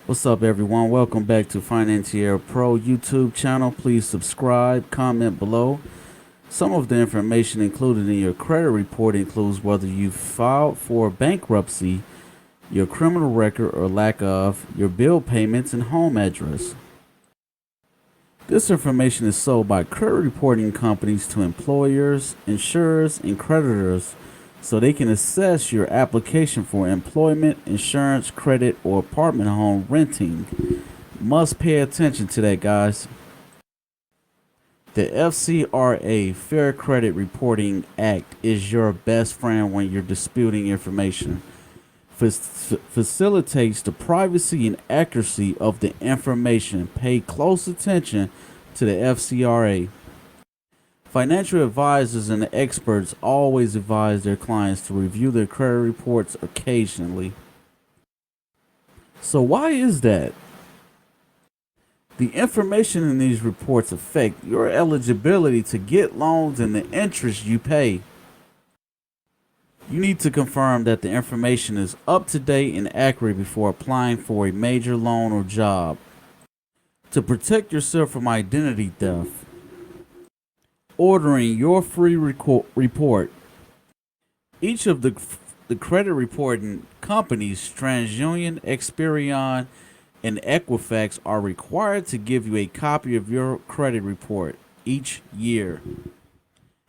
What's up, everyone? Welcome back to Financier Pro YouTube channel. Please subscribe, comment below. Some of the information included in your credit report includes whether you filed for bankruptcy, your criminal record or lack of, your bill payments, and home address. This information is sold by credit reporting companies to employers, insurers, and creditors so they can assess your application for employment, insurance, credit, or apartment home renting. Must pay attention to that, guys. The FCRA, Fair Credit Reporting Act, is your best friend when you're disputing information. Facilitates the privacy and accuracy of the information. Pay close attention to the FCRA. Financial advisors and experts always advise their clients to review their credit reports occasionally. So why is that? The information in these reports affect your eligibility to get loans and the interest you pay. You need to confirm that the information is up to date and accurate before applying for a major loan or job. To protect yourself from identity theft, ordering your free report. Each of the credit reporting companies, TransUnion, Experian, and Equifax, are required to give you a copy of your credit report each year.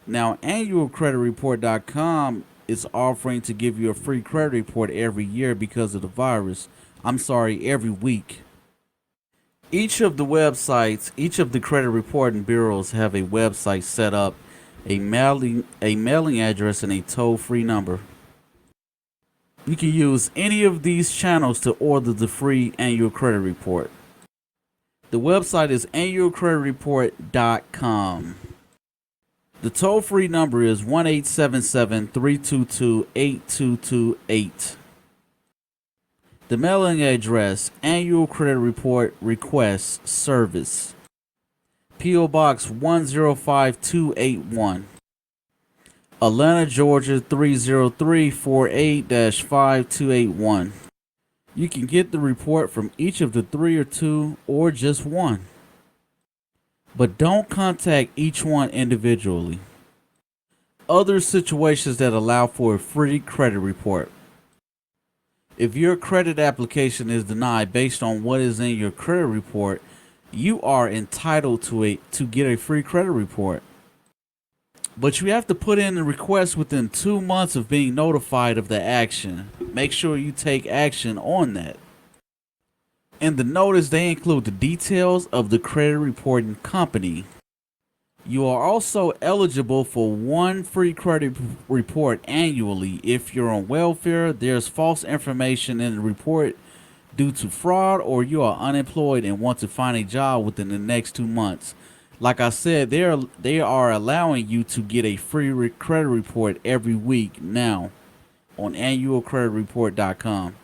Now, annualcreditreport.com is offering to give you a free credit report every year because of the virus. Every week. Each of the credit reporting bureaus have a website set up, a mailing address, and a toll-free number. You can use any of these channels to order the free annual credit report. The website is annualcreditreport.com. The toll-free number is 1-877-322-8228. The mailing address, Annual Credit Report Request Service, P.O. Box 105281, Atlanta, Georgia 30348-5281. You can get the report from each of the 3 or 2 or just one. But don't contact each one individually. Other situations that allow for a free credit report. If your credit application is denied based on what is in your credit report, you are entitled to get a free credit report. But you have to put in the request within 2 months of being notified of the action. Make sure you take action on that. In the notice, they include the details of the credit reporting company. You are also eligible for one free credit report annually. If you're on welfare, there's false information in the report due to fraud, or you are unemployed and want to find a job within the next 2 months. Like I said, they are allowing you to get a free credit report every week now on annualcreditreport.com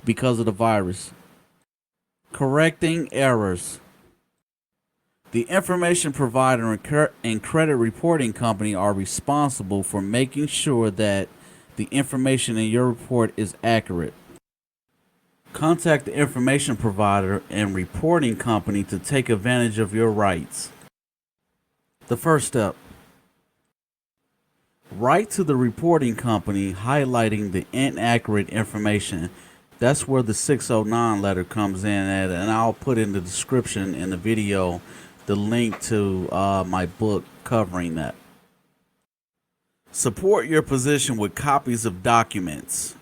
because of the virus. Correcting errors. The information provider and credit reporting company are responsible for making sure that the information in your report is accurate. Contact the information provider and reporting company to take advantage of your rights. The first step. Write to the reporting company highlighting the inaccurate information. That's where the 609 letter comes in at, and I'll put in the description in the video the link to my book covering that. Support your position with copies of documents.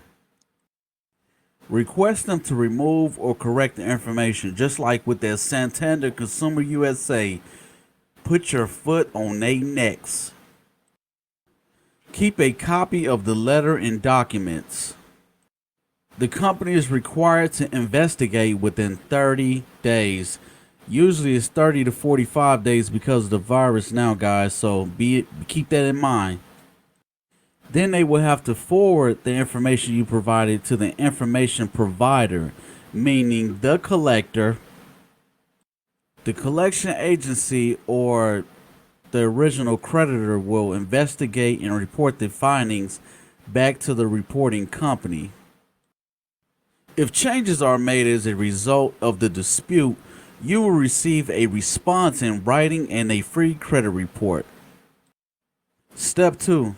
Request them to remove or correct the information, just like with that Santander Consumer USA. Put your foot on their necks. Keep a copy of the letter and documents. The company is required to investigate within 30 days. Usually it's 30 to 45 days because of the virus now, guys, so keep that in mind. Then they will have to forward the information you provided to the information provider, meaning the collector, the collection agency, or the original creditor will investigate and report the findings back to the reporting company. If changes are made as a result of the dispute, you will receive a response in writing and a free credit report. Step 2.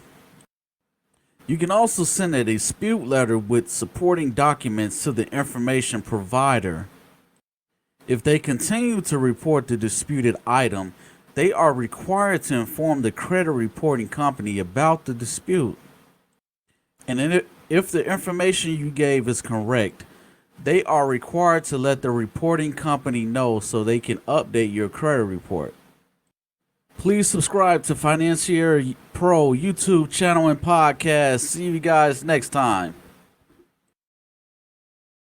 You can also send a dispute letter with supporting documents to the information provider. If they continue to report the disputed item, they are required to inform the credit reporting company about the dispute. And if the information you gave is correct, they are required to let the reporting company know so they can update your credit report. Please subscribe to Financier Pro YouTube channel and podcast. See you guys next time.